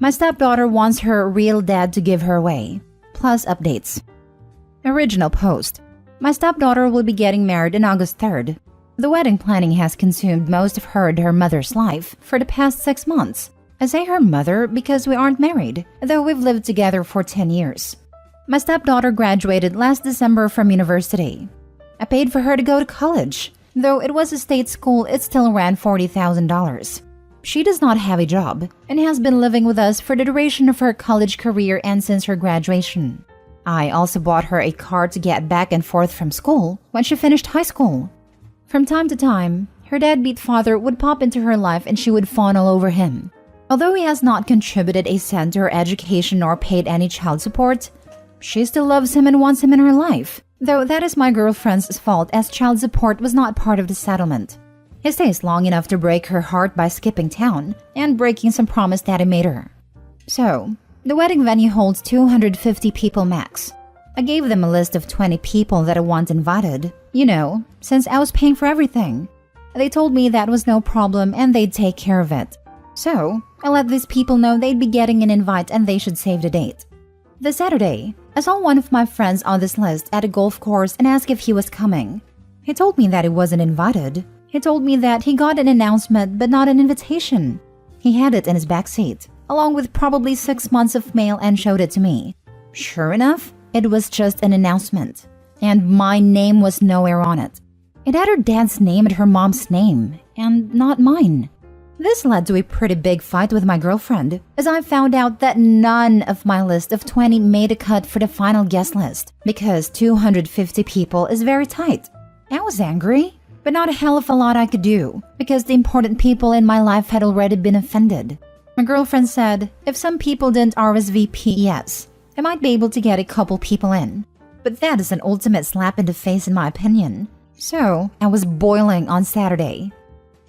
My stepdaughter wants her real dad to give her away. Plus updates. Original post. My stepdaughter will be getting married on August 3rd. The wedding planning has consumed most of her mother's life for the past 6 months. I say her mother because we aren't married, though we've lived together for 10 years. My stepdaughter graduated last December from university. I paid for her to go to college. Though it was a state school, it still ran $40,000. She does not have a job and has been living with us for the duration of her college career and since her graduation. I also bought her a car to get back and forth from school when she finished high school. From time to time, her deadbeat father would pop into her life and she would fawn all over him. Although he has not contributed a cent to her education or paid any child support, she still loves him and wants him in her life, though that is my girlfriend's fault as child support was not part of the settlement. He stays long enough to break her heart by skipping town and breaking some promise that he made her. So, the wedding venue holds 250 people max. I gave them a list of 20 people that I want invited, since I was paying for everything. They told me that was no problem and they'd take care of it. So, I let these people know they'd be getting an invite and they should save the date. This Saturday, I saw one of my friends on this list at a golf course and asked if he was coming. He told me that he wasn't invited. He told me that he got an announcement but not an invitation. He had it in his backseat, along with probably 6 months of mail and showed it to me. Sure enough, it was just an announcement. And my name was nowhere on it. It had her dad's name and her mom's name, and not mine. This led to a pretty big fight with my girlfriend, as I found out that none of my list of 20 made a cut for the final guest list, because 250 people is very tight. I was angry, but not a hell of a lot I could do, because the important people in my life had already been offended. My girlfriend said if some people didn't RSVP yes, I might be able to get a couple people in. But that is an ultimate slap in the face in my opinion. So, I was boiling on Saturday.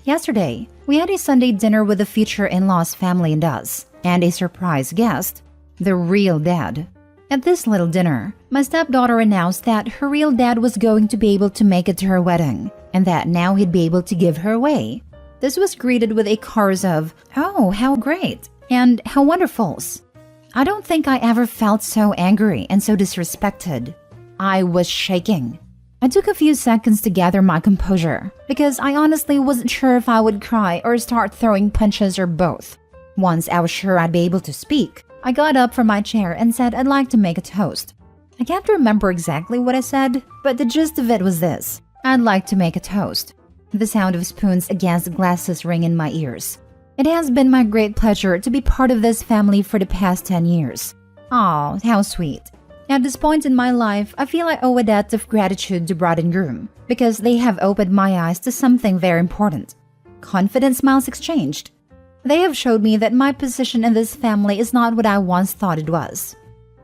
Yesterday, we had a Sunday dinner with the future in-laws family and us, and a surprise guest, the real dad. At this little dinner, my stepdaughter announced that her real dad was going to be able to make it to her wedding, and that now he'd be able to give her away. This was greeted with a chorus of, "Oh, how great," and "how wonderfuls." I don't think I ever felt so angry and so disrespected. I was shaking. I took a few seconds to gather my composure, because I honestly wasn't sure if I would cry or start throwing punches or both. Once I was sure I'd be able to speak, I got up from my chair and said I'd like to make a toast. I can't remember exactly what I said, but the gist of it was this: I'd like to make a toast. The sound of spoons against glasses ring in my ears. It has been my great pleasure to be part of this family for the past 10 years. Aw, how sweet. At this point in my life, I feel I owe a debt of gratitude to bride and groom, because they have opened my eyes to something very important. Confident smiles exchanged. They have showed me that my position in this family is not what I once thought it was.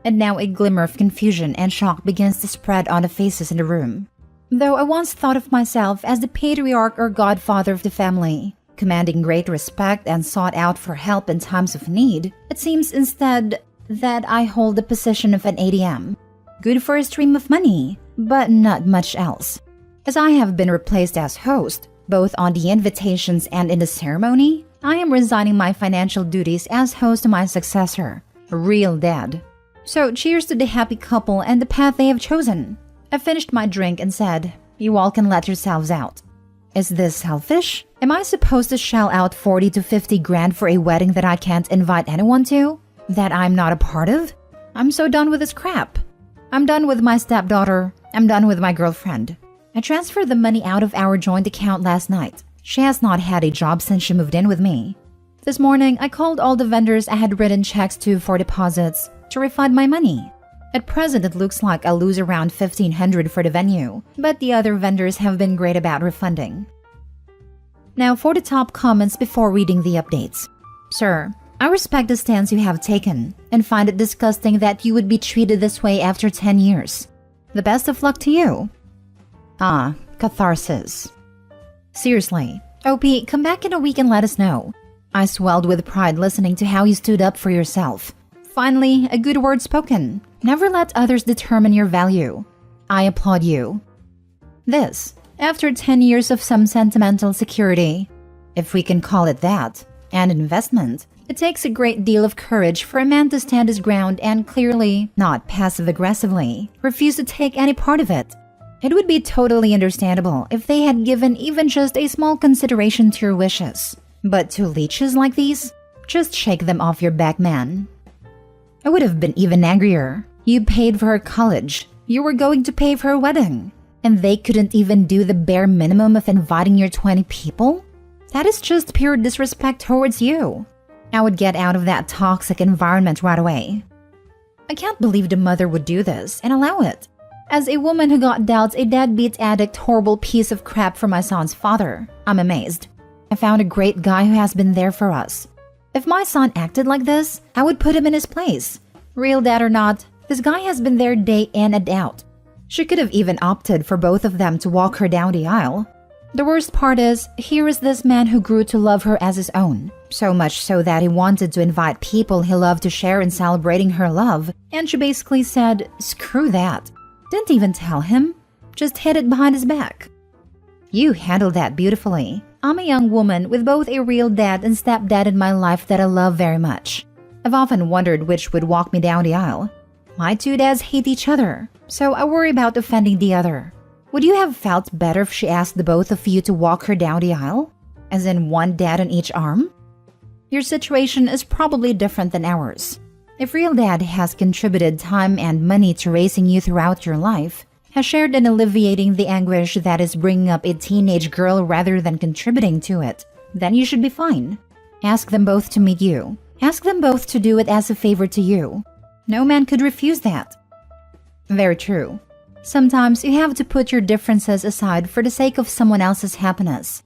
And now a glimmer of confusion and shock begins to spread on the faces in the room. Though I once thought of myself as the patriarch or godfather of the family, commanding great respect and sought out for help in times of need, it seems instead that I hold the position of an ATM. Good for a stream of money, but not much else. As I have been replaced as host, both on the invitations and in the ceremony, I am resigning my financial duties as host to my successor, a real dad. So cheers to the happy couple and the path they have chosen. I finished my drink and said, "You all can let yourselves out." Is this selfish? Am I supposed to shell out 40 to 50 grand for a wedding that I can't invite anyone to? That I'm not a part of? I'm so done with this crap. I'm done with my stepdaughter. I'm done with my girlfriend. I transferred the money out of our joint account last night. She has not had a job since she moved in with me. This morning, I called all the vendors I had written checks to for deposits to refund my money. At present, it looks like I'll lose around $1,500 for the venue, but the other vendors have been great about refunding. Now for the top comments before reading the updates. Sir, I respect the stance you have taken and find it disgusting that you would be treated this way after 10 years. The best of luck to you. Ah, catharsis. Seriously, OP, come back in a week and let us know. I swelled with pride listening to how you stood up for yourself. Finally, a good word spoken. Never let others determine your value. I applaud you. This, after 10 years of some sentimental security, if we can call it that, and investment, It takes a great deal of courage for a man to stand his ground and clearly, not passive-aggressively, refuse to take any part of it. It would be totally understandable if they had given even just a small consideration to your wishes. But to leeches like these? Just shake them off your back, man. I would have been even angrier. You paid for her college. You were going to pay for her wedding. And they couldn't even do the bare minimum of inviting your 20 people? That is just pure disrespect towards you. I would get out of that toxic environment right away. I can't believe the mother would do this and allow it. As a woman who got dealt a deadbeat addict horrible piece of crap from my son's father, I'm amazed. I found a great guy who has been there for us. If my son acted like this, I would put him in his place. Real dad or not, this guy has been there day in and out. She could have even opted for both of them to walk her down the aisle. The worst part is, here is this man who grew to love her as his own. So much so that he wanted to invite people he loved to share in celebrating her love, and she basically said, screw that. Didn't even tell him, just hid it behind his back. You handled that beautifully. I'm a young woman with both a real dad and stepdad in my life that I love very much. I've often wondered which would walk me down the aisle. My two dads hate each other, so I worry about offending the other. Would you have felt better if she asked the both of you to walk her down the aisle? As in one dad on each arm? Your situation is probably different than ours. If real dad has contributed time and money to raising you throughout your life, has shared in alleviating the anguish that is bringing up a teenage girl rather than contributing to it, then you should be fine. Ask them both to meet you. Ask them both to do it as a favor to you. No man could refuse that. Very true. Sometimes you have to put your differences aside for the sake of someone else's happiness.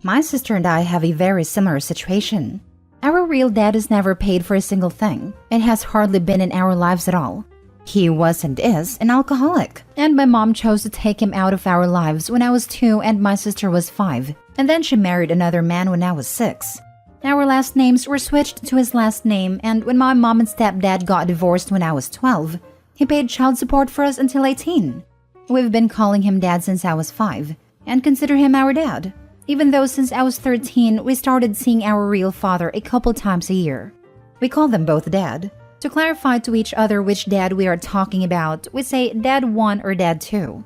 My sister and I have a very similar situation. Our real dad has never paid for a single thing and has hardly been in our lives at all. He was and is an alcoholic, and my mom chose to take him out of our lives when I was 2 and my sister was 5, and then she married another man when I was 6. Our last names were switched to his last name, and when my mom and stepdad got divorced when I was 12, he paid child support for us until 18. We've been calling him dad since I was 5, and consider him our dad, even though since I was 13, we started seeing our real father a couple times a year. We call them both dad. To clarify to each other which dad we are talking about, we say dad 1 or dad 2.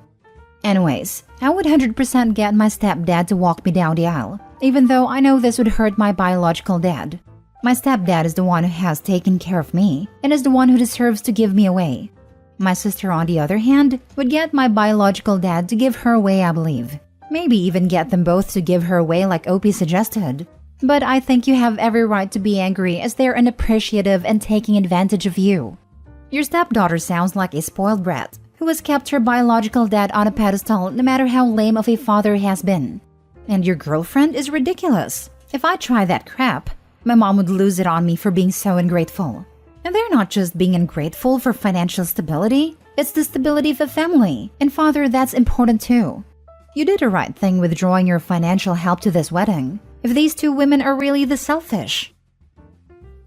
Anyways, I would 100% get my stepdad to walk me down the aisle, even though I know this would hurt my biological dad. My stepdad is the one who has taken care of me, and is the one who deserves to give me away. My sister, on the other hand, would get my biological dad to give her away, I believe. Maybe even get them both to give her away like Opie suggested. But I think you have every right to be angry as they're unappreciative and taking advantage of you. Your stepdaughter sounds like a spoiled brat who has kept her biological dad on a pedestal no matter how lame of a father he has been. And your girlfriend is ridiculous. If I try that crap, my mom would lose it on me for being so ungrateful. And they're not just being ungrateful for financial stability, it's the stability of a family. And father, that's important too. You did the right thing withdrawing your financial help to this wedding, if these two women are really the selfish.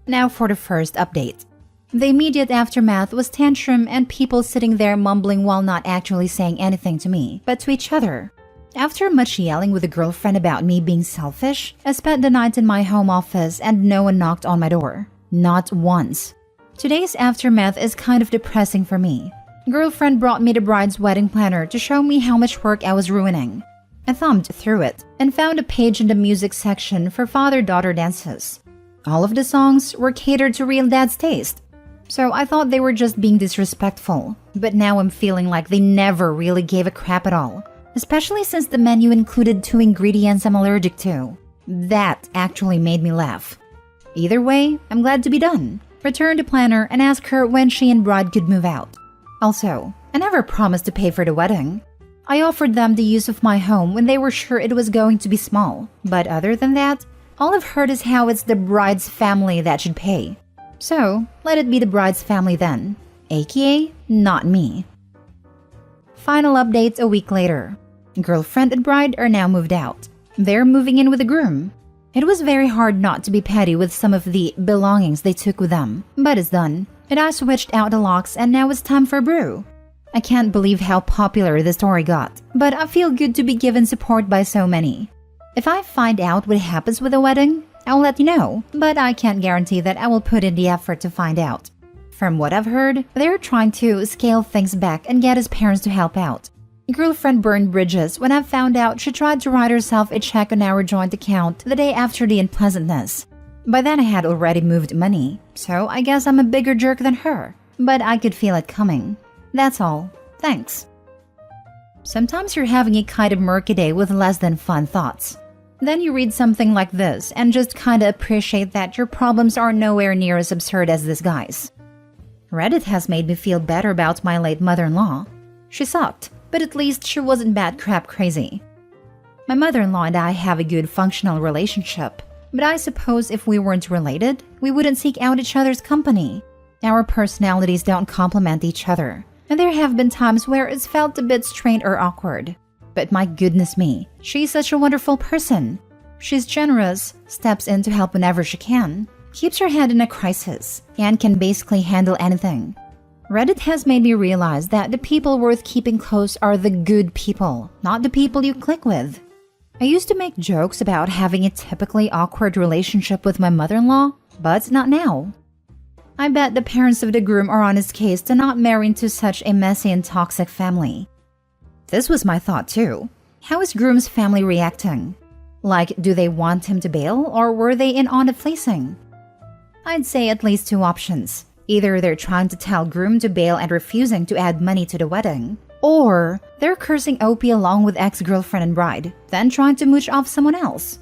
Now for the first update. The immediate aftermath was tantrum and people sitting there mumbling while not actually saying anything to me, but to each other. After much yelling with a girlfriend about me being selfish, I spent the night in my home office and no one knocked on my door. Not once. Today's aftermath is kind of depressing for me. Girlfriend brought me the bride's wedding planner to show me how much work I was ruining. I thumbed through it and found a page in the music section for father-daughter dances. All of the songs were catered to real dad's taste. So I thought they were just being disrespectful, but now I'm feeling like they never really gave a crap at all, especially since the menu included 2 ingredients I'm allergic to. That actually made me laugh. Either way, I'm glad to be done. Return to planner and ask her when she and bride could move out. Also, I never promised to pay for the wedding. I offered them the use of my home when they were sure it was going to be small, but other than that, all I've heard is how it's the bride's family that should pay. So, let it be the bride's family then, aka not me. Final updates a week later. Girlfriend and bride are now moved out. They're moving in with the groom. It was very hard not to be petty with some of the belongings they took with them, but it's done. And I switched out the locks and now it's time for a brew. I can't believe how popular the story got, but I feel good to be given support by so many. If I find out what happens with the wedding, I'll let you know, but I can't guarantee that I will put in the effort to find out. From what I've heard, they're trying to scale things back and get his parents to help out. Girlfriend burned bridges when I found out she tried to write herself a check on our joint account the day after the unpleasantness. By then I had already moved money, so I guess I'm a bigger jerk than her. But I could feel it coming. That's all. Thanks. Sometimes you're having a kind of murky day with less than fun thoughts. Then you read something like this and just kinda appreciate that your problems are nowhere near as absurd as this guy's. Reddit has made me feel better about my late mother-in-law. She sucked, but at least she wasn't bad crap crazy. My mother-in-law and I have a good functional relationship, but I suppose if we weren't related, we wouldn't seek out each other's company. Our personalities don't complement each other, and there have been times where it's felt a bit strained or awkward. But my goodness me, she's such a wonderful person. She's generous, steps in to help whenever she can, keeps her head in a crisis, and can basically handle anything. Reddit has made me realize that the people worth keeping close are the good people, not the people you click with. I used to make jokes about having a typically awkward relationship with my mother-in-law, but not now. I bet the parents of the groom are on his case to not marry into such a messy and toxic family. This was my thought too. How is groom's family reacting? Like, do they want him to bail, or were they in on the fleecing? I'd say at least two options. Either they're trying to tell groom to bail and refusing to add money to the wedding, or they're cursing OP along with ex-girlfriend and bride, then trying to mooch off someone else.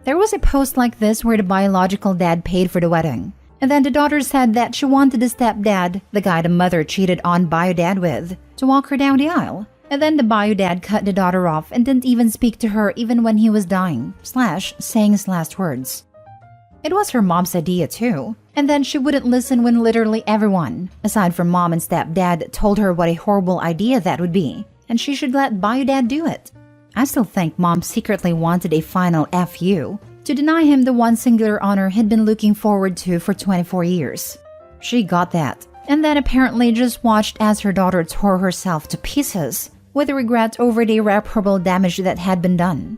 There was a post like this where the biological dad paid for the wedding, and then the daughter said that she wanted the stepdad, the guy the mother cheated on bio dad with, to walk her down the aisle, and then the bio dad cut the daughter off and didn't even speak to her even when he was dying, saying his last words. It was her mom's idea too, and then she wouldn't listen when literally everyone, aside from mom and stepdad, told her what a horrible idea that would be, and she should let bio dad do it. I still think mom secretly wanted a final F you, to deny him the one singular honor he'd been looking forward to for 24 years. She got that, and then apparently just watched as her daughter tore herself to pieces, with regret over the irreparable damage that had been done.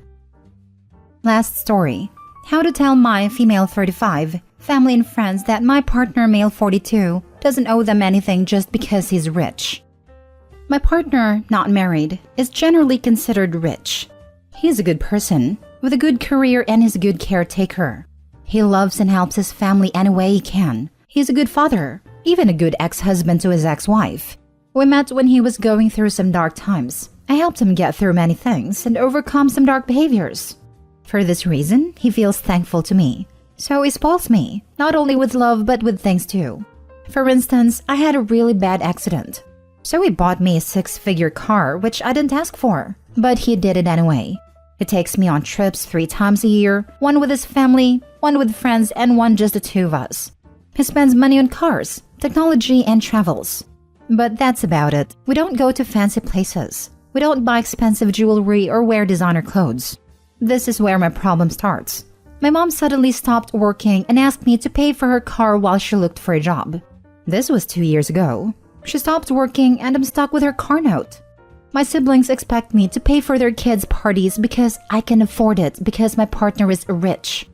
Last story. How to tell my female 35, family and friends that my partner male 42 doesn't owe them anything just because he's rich. My partner, not married, is generally considered rich. He's a good person, with a good career and is a good caretaker. He loves and helps his family any way he can. He's a good father, even a good ex-husband to his ex-wife. We met when he was going through some dark times. I helped him get through many things and overcome some dark behaviors. For this reason, he feels thankful to me. So he spoils me, not only with love but with things too. For instance, I had a really bad accident. So he bought me a 6-figure car, which I didn't ask for, but he did it anyway. He takes me on trips 3 times a year, one with his family, one with friends, and one just the two of us. He spends money on cars, technology, and travels. But that's about it. We don't go to fancy places. We don't buy expensive jewelry or wear designer clothes. This is where my problem starts. My mom suddenly stopped working and asked me to pay for her car while she looked for a job. This was 2 years ago. She stopped working and I'm stuck with her car note. My siblings expect me to pay for their kids' parties because I can afford it because my partner is rich.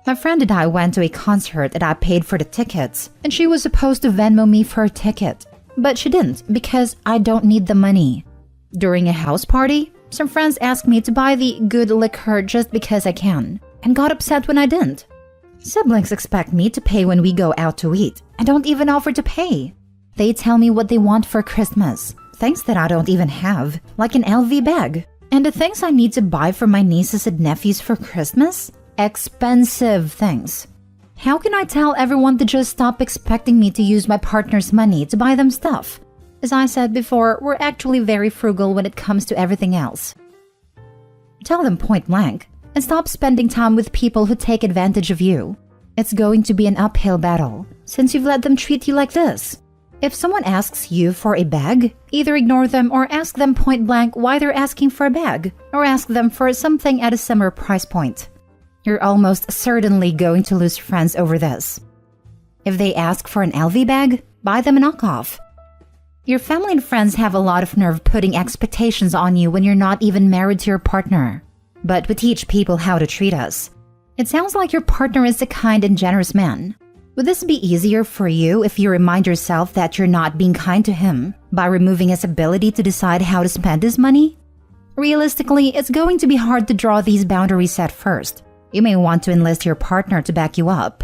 My friend and I went to a concert and I paid for the tickets, and she was supposed to Venmo me for a ticket. But she didn't because I don't need the money. During a house party, some friends asked me to buy the good liquor just because I can, and got upset when I didn't. Siblings expect me to pay when we go out to eat, and don't even offer to pay. They tell me what they want for Christmas, things that I don't even have, like an LV bag. And the things I need to buy for my nieces and nephews for Christmas? Expensive things. How can I tell everyone to just stop expecting me to use my partner's money to buy them stuff? As I said before, we're actually very frugal when it comes to everything else. Tell them point blank, and stop spending time with people who take advantage of you. It's going to be an uphill battle, since you've let them treat you like this. If someone asks you for a bag, either ignore them or ask them point blank why they're asking for a bag, or ask them for something at a similar price point. You're almost certainly going to lose friends over this. If they ask for an LV bag, buy them a knockoff. Your family and friends have a lot of nerve putting expectations on you when you're not even married to your partner. But we teach people how to treat us. It sounds like your partner is a kind and generous man. Would this be easier for you if you remind yourself that you're not being kind to him by removing his ability to decide how to spend his money? Realistically, it's going to be hard to draw these boundaries at first. You may want to enlist your partner to back you up.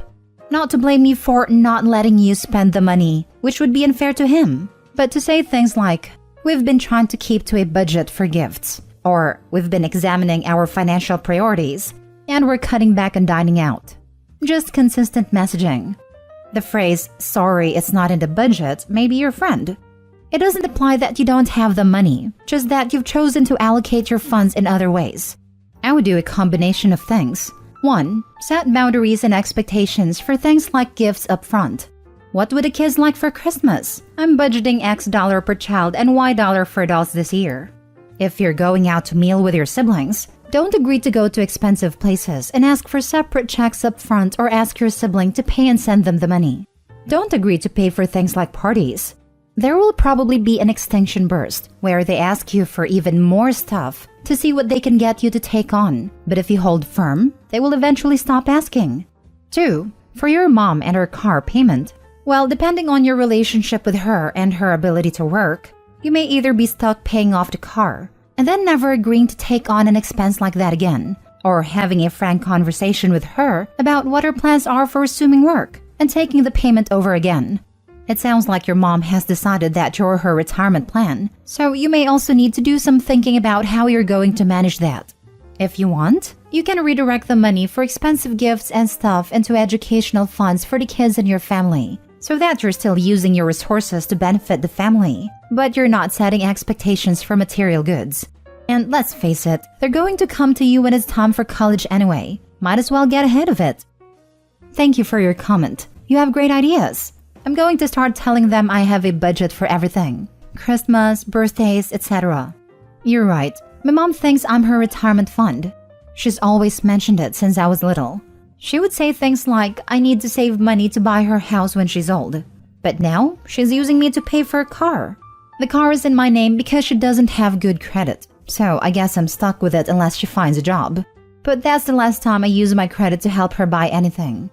Not to blame you for not letting you spend the money, which would be unfair to him, but to say things like, "We've been trying to keep to a budget for gifts," or "We've been examining our financial priorities, and we're cutting back on dining out." Just consistent messaging. The phrase, "Sorry, it's not in the budget," may be your friend. It doesn't imply that you don't have the money, just that you've chosen to allocate your funds in other ways. I would do a combination of things. 1. Set boundaries and expectations for things like gifts up front. What would the kids like for Christmas? I'm budgeting X dollar per child and Y dollar for dolls this year. If you're going out to meal with your siblings, don't agree to go to expensive places and ask for separate checks up front or ask your sibling to pay and send them the money. Don't agree to pay for things like parties. There will probably be an extinction burst where they ask you for even more stuff to see what they can get you to take on. But if you hold firm, they will eventually stop asking. 2. For your mom and her car payment. Well, depending on your relationship with her and her ability to work, you may either be stuck paying off the car and then never agreeing to take on an expense like that again, or having a frank conversation with her about what her plans are for resuming work and taking the payment over again. It sounds like your mom has decided that you're her retirement plan, so you may also need to do some thinking about how you're going to manage that. If you want, you can redirect the money for expensive gifts and stuff into educational funds for the kids in your family, so that you're still using your resources to benefit the family, but you're not setting expectations for material goods. And let's face it, they're going to come to you when it's time for college anyway. Might as well get ahead of it. Thank you for your comment. You have great ideas. I'm going to start telling them I have a budget for everything. Christmas, birthdays, etc. You're right. My mom thinks I'm her retirement fund. She's always mentioned it since I was little. She would say things like, I need to save money to buy her house when she's old. But now, she's using me to pay for a car. The car is in my name because she doesn't have good credit, so I guess I'm stuck with it unless she finds a job. But that's the last time I use my credit to help her buy anything.